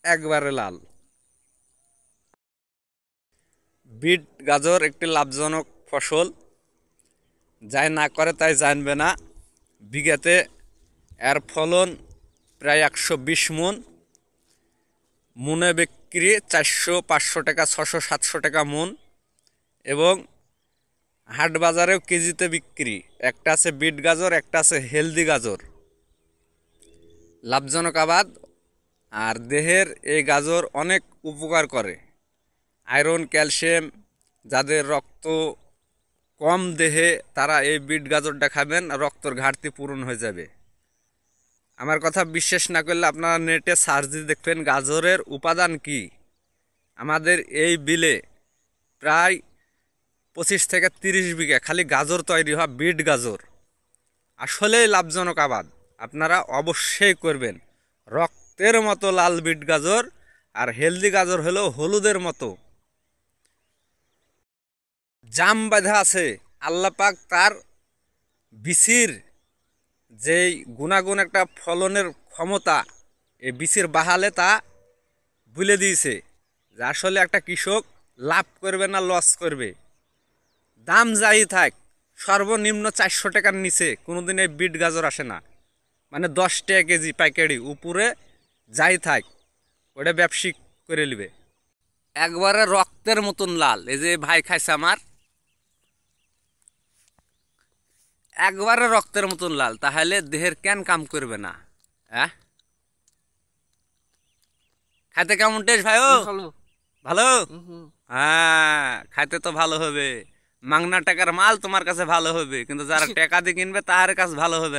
একবারে লাল। বিট গাজর একটি লাভজনক ফসল, যাই না করে তাই জানবে না। বিঘাতে এর ফলন প্রায় 120 মণ। মনে বিক্রি 400-500 টাকা, 600-700 টাকা মণ। এবং হাট বাজারেও কেজিতে বিক্রি। একটা আছে বিট গাজর, একটা আছে হেলদি গাজর। লাভজনক আবাদ। আর দেহের এই গাজর অনেক উপকার করে। আয়রন, ক্যালসিয়াম, যাদের রক্ত কম দেহে তারা এই বিট গাজরটা খাবেন, রক্তর ঘাটতি পূরণ হয়ে যাবে। আমার কথা বিশ্বাস না করলে আপনারা নেটে সার্চ দিয়ে দেখবেন গাজরের উপাদান কি। আমাদের এই বিলে প্রায় 25 থেকে 30 বিঘা খালি গাজর তৈরি হয়, বিট গাজর। আসলেই লাভজনক আবাদ, আপনারা অবশ্যই করবেন। রক্তের মতো লাল বিট গাজর, আর হেলদি গাজর হলো হলুদের মতো। জাম বাঁধা আছে, আল্লাহ পাক তার বিচির যেই গুণাগুণ, একটা ফলনের ক্ষমতা এই বিচির বাহালে তা বলে দিয়েছে যে আসলে একটা কৃষক লাভ করবে না লস করবে। দাম যাই থাক, সর্বনিম্ন 400 টাকার নিচে কোনোদিন এই বিট গাজর আসে না। মানে 10 টাকা কেজি পাইকারি, উপরে যাই থাক ওটা ব্যবসায়িক করে নিবে। একবারে রক্তের মতন লাল। এই যে ভাই খাইছে আমার, একবারে রক্তের মতন লাল। তাহলে দেহের কেন কাম করবে না? হ্যাঁ, খাইতে কেমন টেস্ট ভাই? ও ভালো। ভালো। হ্যাঁ, খাইতে তো ভালো হবে। মাংনা টাকার মাল তোমার কাছে ভালো হবে, কিন্তু যারা টাকা দিয়ে কিনবে তার কাছে ভালো হবে না।